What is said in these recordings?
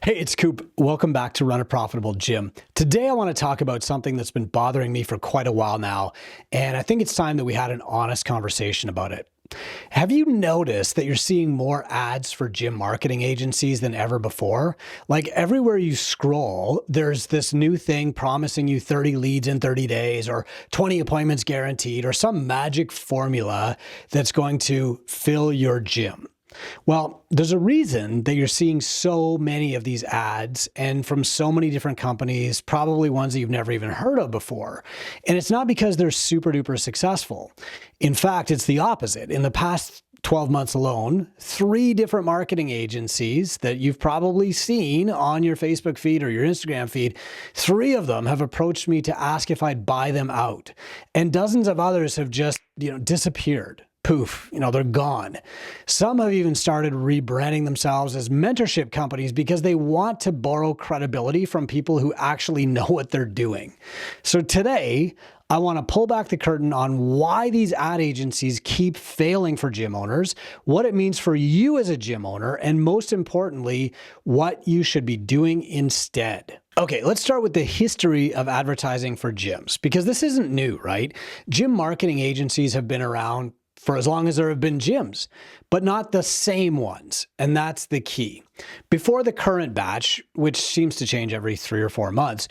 Hey, it's Coop. Welcome back to Run a Profitable Gym. Today, I want to talk about something that's been bothering me for quite a while now, and I think it's time that we had an honest conversation about it. Have you noticed that you're seeing more ads for gym marketing agencies than ever before? Like everywhere you scroll, there's this new thing promising you 30 leads in 30 days or 20 appointments guaranteed or some magic formula that's going to fill your gym. Well, there's a reason that you're seeing so many of these ads and from so many different companies, probably ones that you've never even heard of before. And it's not because they're super duper successful. In fact, it's the opposite. In the past 12 months alone, 3 different marketing agencies that you've probably seen on your Facebook feed or your Instagram feed, 3 of them have approached me to ask if I'd buy them out. And dozens of others have just, disappeared. Poof, they're gone. Some have even started rebranding themselves as mentorship companies because they want to borrow credibility from people who actually know what they're doing. So today, I want to pull back the curtain on why these ad agencies keep failing for gym owners, what it means for you as a gym owner, and most importantly, what you should be doing instead. Okay, let's start with the history of advertising for gyms, because this isn't new, right? Gym marketing agencies have been around for as long as there have been gyms, but not the same ones. And that's the key. Before the current batch, which seems to change every 3 or 4 months,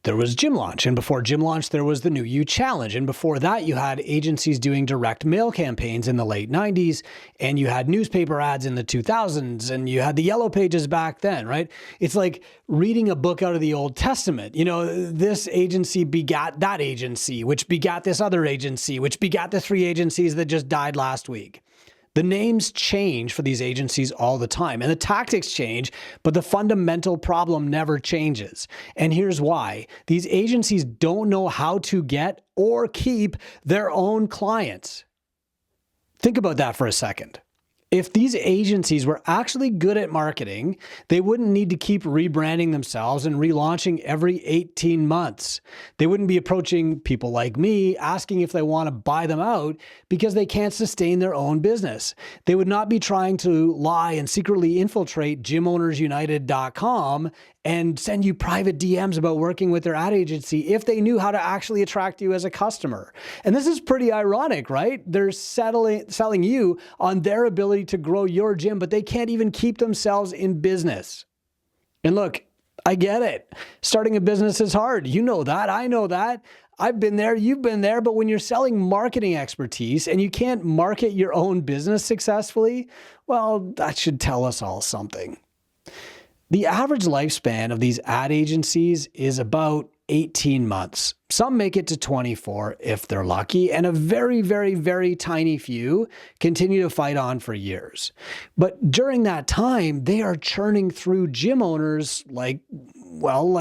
there was Gym Launch. And before Gym Launch, there was the New You Challenge. And before that, you had agencies doing direct mail campaigns in the late 90s. And you had newspaper ads in the 2000s. And you had the yellow pages back then, right? It's like reading a book out of the Old Testament. This agency begat that agency, which begat this other agency, which begat the 3 agencies that just died last week. The names change for these agencies all the time, and the tactics change, but the fundamental problem never changes. And here's why. These agencies don't know how to get or keep their own clients. Think about that for a second. If these agencies were actually good at marketing, they wouldn't need to keep rebranding themselves and relaunching every 18 months. They wouldn't be approaching people like me asking if they want to buy them out because they can't sustain their own business. They would not be trying to lie and secretly infiltrate gymownersunited.com and send you private DMs about working with their ad agency if they knew how to actually attract you as a customer. And this is pretty ironic, right? They're selling you on their ability to grow your gym, but they can't even keep themselves in business. And look, I get it. Starting a business is hard. You know that. I know that. I've been there. You've been there. But when you're selling marketing expertise and you can't market your own business successfully, well, that should tell us all something. The average lifespan of these ad agencies is about 18 months. Some make it to 24 if they're lucky, and a very, very, very tiny few continue to fight on for years. But during that time, they are churning through gym owners like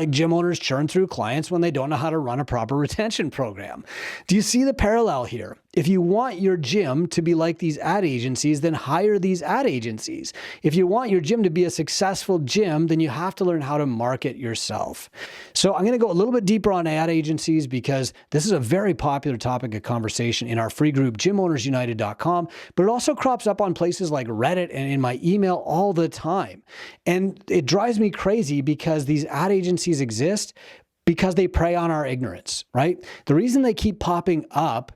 gym owners churn through clients when they don't know how to run a proper retention program. Do you see the parallel here? If you want your gym to be like these ad agencies, then hire these ad agencies. If you want your gym to be a successful gym, then you have to learn how to market yourself. So I'm going to go a little bit deeper on ad agencies because this is a very popular topic of conversation in our free group, gymownersunited.com, but it also crops up on places like Reddit and in my email all the time. And it drives me crazy because these ad agencies exist because they prey on our ignorance, right? The reason they keep popping up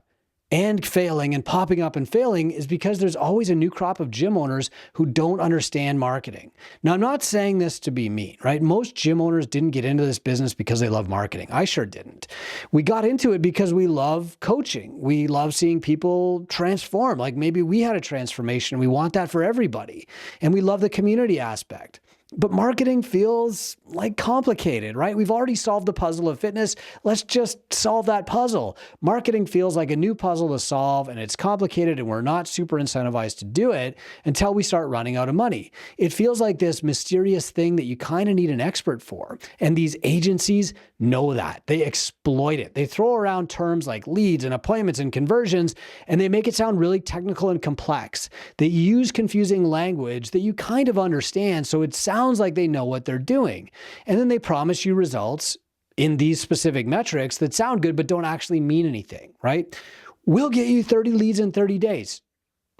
and failing and popping up and failing is because there's always a new crop of gym owners who don't understand marketing. Now, I'm not saying this to be mean, right? Most gym owners didn't get into this business because they love marketing. I sure didn't. We got into it because we love coaching. We love seeing people transform. Like maybe we had a transformation. We want that for everybody. And we love the community aspect. But marketing feels like complicated, right? We've already solved the puzzle of fitness. Let's just solve that puzzle. Marketing feels like a new puzzle to solve, and it's complicated, and we're not super incentivized to do it until we start running out of money. It feels like this mysterious thing that you kind of need an expert for. And these agencies know that. They exploit it. They throw around terms like leads and appointments and conversions, and they make it sound really technical and complex. They use confusing language that you kind of understand, so it sounds like they know what they're doing. And then they promise you results in these specific metrics that sound good but don't actually mean anything, right? We'll get you 30 leads in 30 days.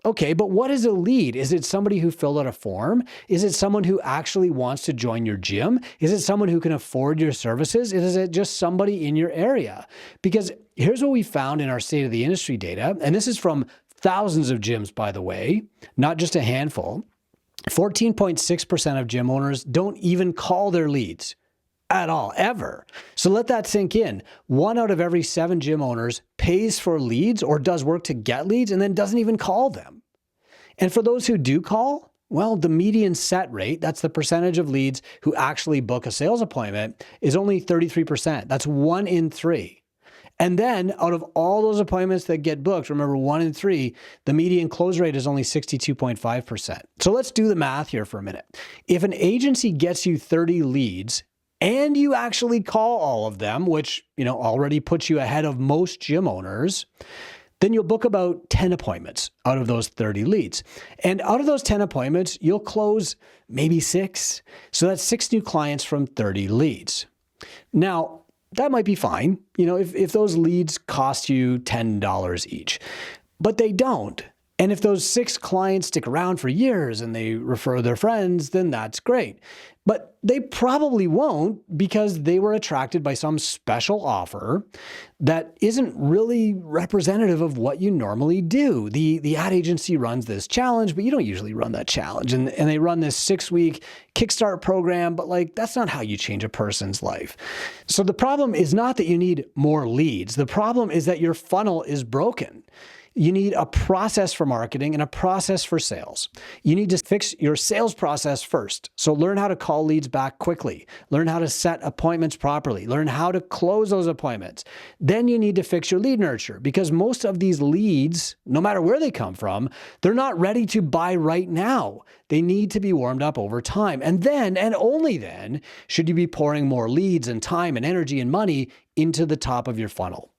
Okay, but what is a lead? Is it somebody who filled out a form? Is it someone who actually wants to join your gym? Is it someone who can afford your services? Is it just somebody in your area? Because here's what we found in our state of the industry data, and this is from thousands of gyms, by the way, not just a handful. 14.6% of gym owners don't even call their leads at all, ever. So let that sink in. 1 out of every 7 gym owners pays for leads or does work to get leads and then doesn't even call them. And for those who do call, well, the median set rate, that's the percentage of leads who actually book a sales appointment, is only 33%. That's 1 in 3. And then out of all those appointments that get booked, remember 1 in 3, the median close rate is only 62.5%. So let's do the math here for a minute. If an agency gets you 30 leads and you actually call all of them, which, already puts you ahead of most gym owners, then you'll book about 10 appointments out of those 30 leads. And out of those 10 appointments, you'll close maybe 6. So that's 6 new clients from 30 leads. Now, that might be fine, if those leads cost you $10 each, but they don't. And if those 6 clients stick around for years and they refer their friends, then that's great. But they probably won't because they were attracted by some special offer that isn't really representative of what you normally do. The ad agency runs this challenge, but you don't usually run that challenge. And they run this 6-week Kickstart program, but that's not how you change a person's life. So the problem is not that you need more leads. The problem is that your funnel is broken. You need a process for marketing and a process for sales. You need to fix your sales process first. So learn how to call leads back quickly. Learn how to set appointments properly. Learn how to close those appointments. Then you need to fix your lead nurture because most of these leads, no matter where they come from, they're not ready to buy right now. They need to be warmed up over time. And then, and only then, should you be pouring more leads and time and energy and money into the top of your funnel.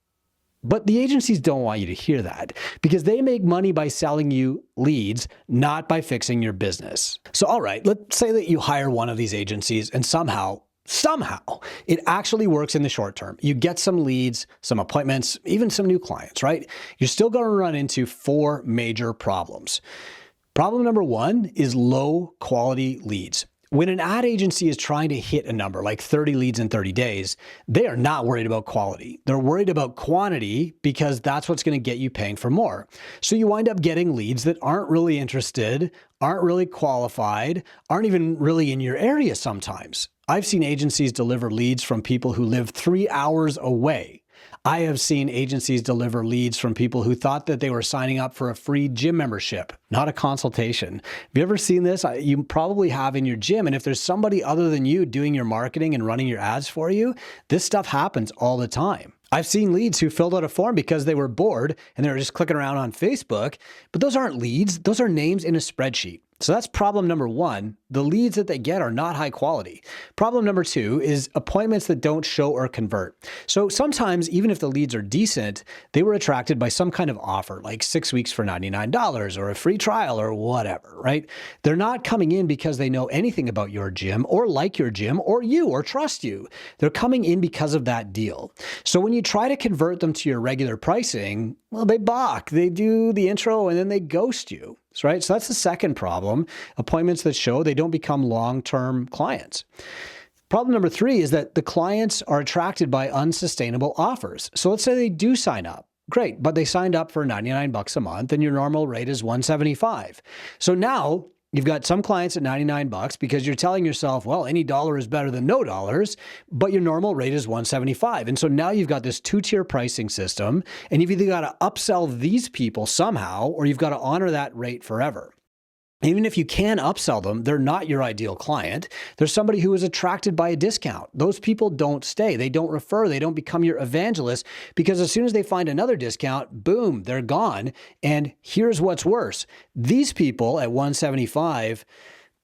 But the agencies don't want you to hear that because they make money by selling you leads, not by fixing your business. So, all right, let's say that you hire one of these agencies and somehow, it actually works in the short term. You get some leads, some appointments, even some new clients, right? You're still going to run into 4 major problems. Problem number 1 is low quality leads. When an ad agency is trying to hit a number like 30 leads in 30 days, they are not worried about quality. They're worried about quantity because that's what's going to get you paying for more. So you wind up getting leads that aren't really interested, aren't really qualified, aren't even really in your area sometimes. I've seen agencies deliver leads from people who live 3 hours away. I have seen agencies deliver leads from people who thought that they were signing up for a free gym membership, not a consultation. Have you ever seen this? You probably have in your gym. And if there's somebody other than you doing your marketing and running your ads for you, this stuff happens all the time. I've seen leads who filled out a form because they were bored and they were just clicking around on Facebook, but those aren't leads. Those are names in a spreadsheet. So that's problem number 1. The leads that they get are not high quality. Problem number 2 is appointments that don't show or convert. So sometimes, even if the leads are decent, they were attracted by some kind of offer, like 6 weeks for $99 or a free trial or whatever, right? They're not coming in because they know anything about your gym or like your gym or you or trust you. They're coming in because of that deal. So when you try to convert them to your regular pricing, well, they balk. They do the intro and then they ghost you. Right? So that's the second problem. Appointments that show, they don't become long-term clients. Problem number 3 is that the clients are attracted by unsustainable offers. So let's say they do sign up. Great, but they signed up for $99 a month and your normal rate is $175. So now you've got some clients at $99 because you're telling yourself, well, any dollar is better than no dollars, but your normal rate is $175. And so now you've got this 2-tier pricing system, and you've either got to upsell these people somehow, or you've got to honor that rate forever. Even if you can upsell them, they're not your ideal client. They're somebody who is attracted by a discount. Those people don't stay. They don't refer. They don't become your evangelist because as soon as they find another discount, boom, they're gone. And here's what's worse. These people at $175,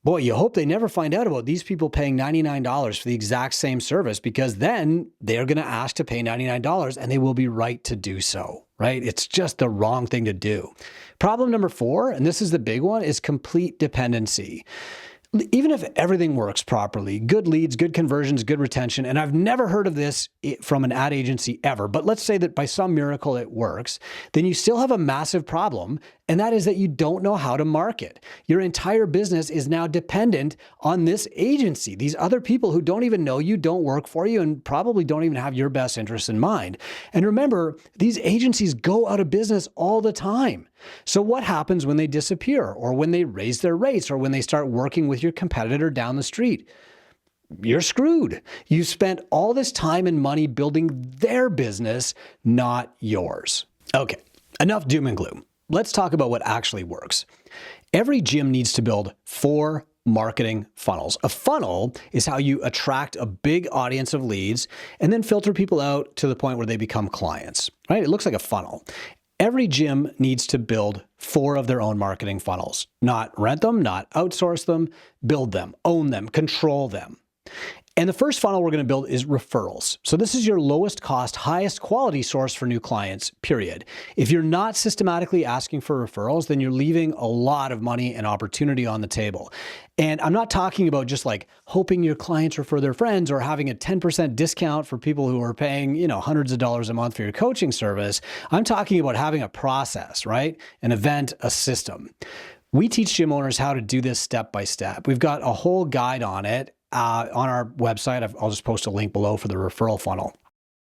boy, you hope they never find out about these people paying $99 for the exact same service because then they're going to ask to pay $99 and they will be right to do so, right? It's just the wrong thing to do. Problem number 4, and this is the big one, is complete dependency. Even if everything works properly, good leads, good conversions, good retention, and I've never heard of this from an ad agency ever, but let's say that by some miracle it works, then you still have a massive problem, and that is that you don't know how to market. Your entire business is now dependent on this agency, these other people who don't even know you, don't work for you, and probably don't even have your best interests in mind. And remember, these agencies go out of business all the time. So what happens when they disappear, or when they raise their rates, or when they start working with your competitor down the street? You're screwed. You spent all this time and money building their business, not yours. Okay, enough doom and gloom. Let's talk about what actually works. Every gym needs to build 4 marketing funnels. A funnel is how you attract a big audience of leads and then filter people out to the point where they become clients, right? It looks like a funnel. Every gym needs to build 4 of their own marketing funnels. Not rent them, not outsource them, build them, own them, control them. And the first funnel we're going to build is referrals. So this is your lowest cost, highest quality source for new clients, period. If you're not systematically asking for referrals, then you're leaving a lot of money and opportunity on the table. And I'm not talking about just like hoping your clients refer their friends or having a 10% discount for people who are paying, hundreds of dollars a month for your coaching service. I'm talking about having a process, right? An event, a system. We teach gym owners how to do this step by step. We've got a whole guide on it. On our website. I'll just post a link below for the referral funnel.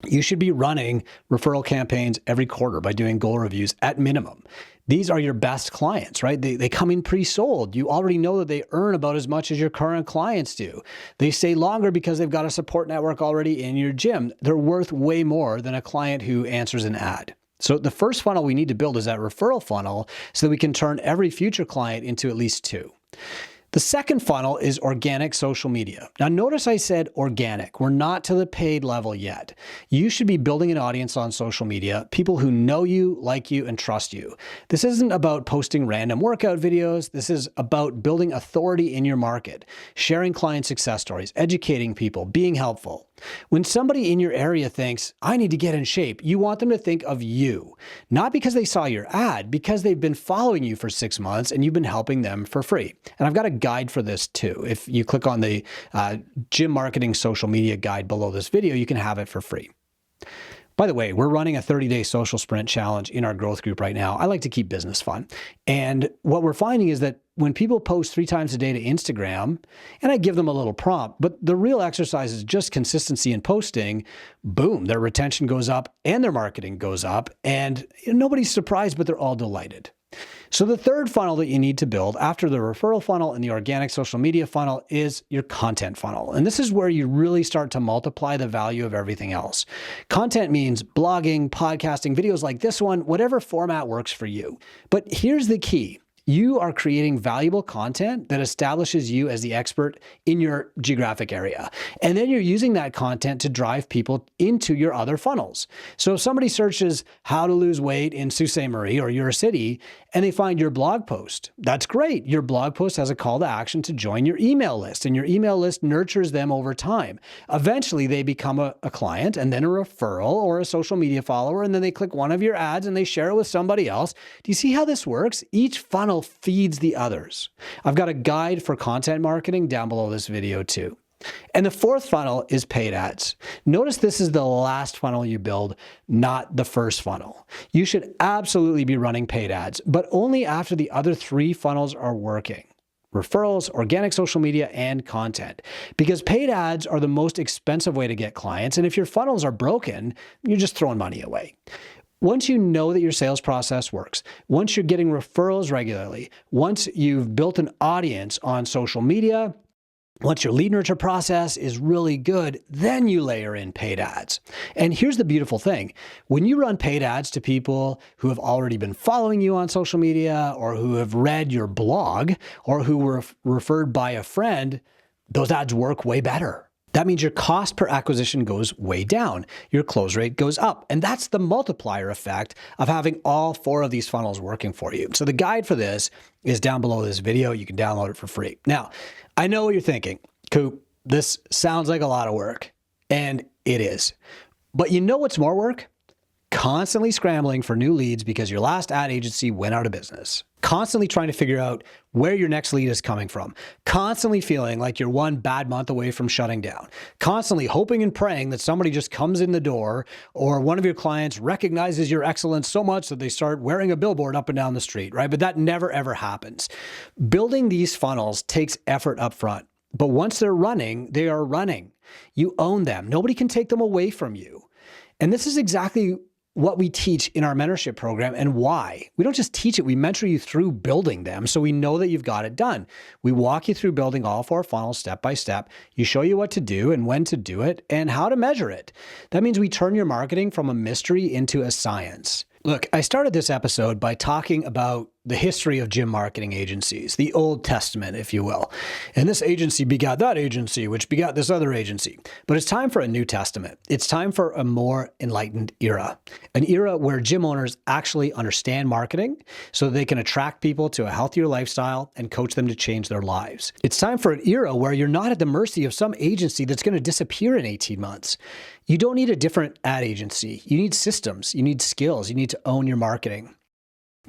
You should be running referral campaigns every quarter by doing goal reviews at minimum. These are your best clients, right? They come in pre-sold. You already know that they earn about as much as your current clients do. They stay longer because they've got a support network already in your gym. They're worth way more than a client who answers an ad. So the first funnel we need to build is that referral funnel so that we can turn every future client into at least 2. The second funnel is organic social media. Now, notice I said organic. We're not to the paid level yet. You should be building an audience on social media, people who know you, like you, and trust you. This isn't about posting random workout videos. This is about building authority in your market, sharing client success stories, educating people, being helpful. When somebody in your area thinks, I need to get in shape, you want them to think of you, not because they saw your ad, because they've been following you for 6 months and you've been helping them for free. And I've got a guide for this too. If you click on the gym marketing social media guide below this video, you can have it for free. By the way, we're running a 30-day social sprint challenge in our growth group right now. I like to keep business fun. And what we're finding is that when people post 3 times a day to Instagram, and I give them a little prompt, but the real exercise is just consistency in posting, boom, their retention goes up and their marketing goes up, and nobody's surprised, but they're all delighted. So the third funnel that you need to build after the referral funnel and the organic social media funnel is your content funnel. And this is where you really start to multiply the value of everything else. Content means blogging, podcasting, videos like this one, whatever format works for you. But here's the key. You are creating valuable content that establishes you as the expert in your geographic area. And then you're using that content to drive people into your other funnels. So if somebody searches how to lose weight in Sault Ste. Marie or your city, and they find your blog post, that's great. Your blog post has a call to action to join your email list, and your email list nurtures them over time. Eventually, they become a client and then a referral or a social media follower, and then they click one of your ads and they share it with somebody else. Do you see how this works? Each funnel feeds the others. I've got a guide for content marketing down below this video too. And the fourth funnel is paid ads. Notice this is the last funnel you build, not the first funnel. You should absolutely be running paid ads, but only after the other 3 funnels are working. Referrals, organic social media, and content. Because paid ads are the most expensive way to get clients, and if your funnels are broken, you're just throwing money away. Once you know that your sales process works, once you're getting referrals regularly, once you've built an audience on social media, once your lead nurture process is really good, then you layer in paid ads. And here's the beautiful thing. When you run paid ads to people who have already been following you on social media or who have read your blog or who were referred by a friend, those ads work way better. That means your cost per acquisition goes way down. Your close rate goes up. And that's the multiplier effect of having all 4 of these funnels working for you. So the guide for this is down below this video. You can download it for free. Now, I know what you're thinking. Coop, this sounds like a lot of work. And it is. But you know what's more work? Constantly scrambling for new leads because your last ad agency went out of business. Constantly trying to figure out where your next lead is coming from, constantly feeling like you're one bad month away from shutting down, constantly hoping and praying that somebody just comes in the door or one of your clients recognizes your excellence so much that they start wearing a billboard up and down the street, right? But that never, ever happens. Building these funnels takes effort up front, but once they're running, they are running. You own them. Nobody can take them away from you. And this is exactly what we teach in our mentorship program and why. We don't just teach it, we mentor you through building them so we know that you've got it done. We walk you through building all 4 funnels step by step. You show you what to do and when to do it and how to measure it. That means we turn your marketing from a mystery into a science. Look, I started this episode by talking about the history of gym marketing agencies, the Old Testament, if you will. And this agency begot that agency, which begot this other agency. But it's time for a New Testament. It's time for a more enlightened era, an era where gym owners actually understand marketing so they can attract people to a healthier lifestyle and coach them to change their lives. It's time for an era where you're not at the mercy of some agency that's going to disappear in 18 months. You don't need a different ad agency. You need systems. You need skills. You need to own your marketing.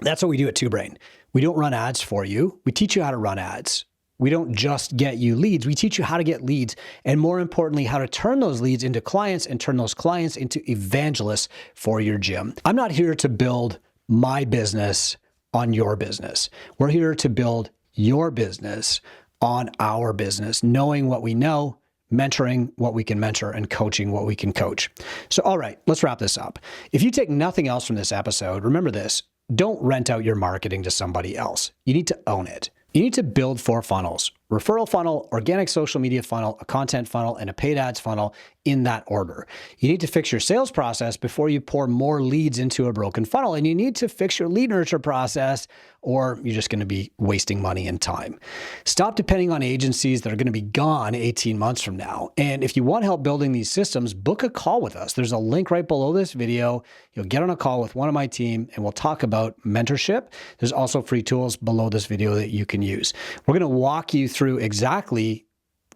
That's what we do at Two Brain. We don't run ads for you. We teach you how to run ads. We don't just get you leads. We teach you how to get leads and, more importantly, how to turn those leads into clients and turn those clients into evangelists for your gym. I'm not here to build my business on your business. We're here to build your business on our business, knowing what we know, mentoring what we can mentor, and coaching what we can coach. So, all right, let's wrap this up. If you take nothing else from this episode, remember this. Don't rent out your marketing to somebody else. You need to own it. You need to build 4 funnels: referral funnel, organic social media funnel, a content funnel, and a paid ads funnel in that order. You need to fix your sales process before you pour more leads into a broken funnel. And you need to fix your lead nurture process or you're just going to be wasting money and time. Stop depending on agencies that are going to be gone 18 months from now. And if you want help building these systems, book a call with us. There's a link right below this video. You'll get on a call with one of my team and we'll talk about mentorship. There's also free tools below this video that you can use. We're going to walk you through exactly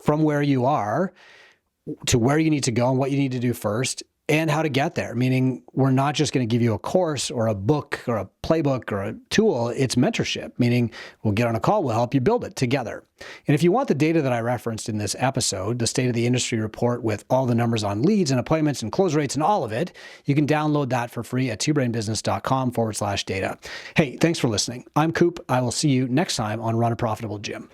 from where you are to where you need to go and what you need to do first and how to get there. Meaning we're not just going to give you a course or a book or a playbook or a tool. It's mentorship, meaning we'll get on a call, we'll help you build it together. And if you want the data that I referenced in this episode, the State of the Industry report with all the numbers on leads and appointments and close rates and all of it, you can download that for free at twobrainbusiness.com/data. Hey, thanks for listening. I'm Coop. I will see you next time on Run a Profitable Gym.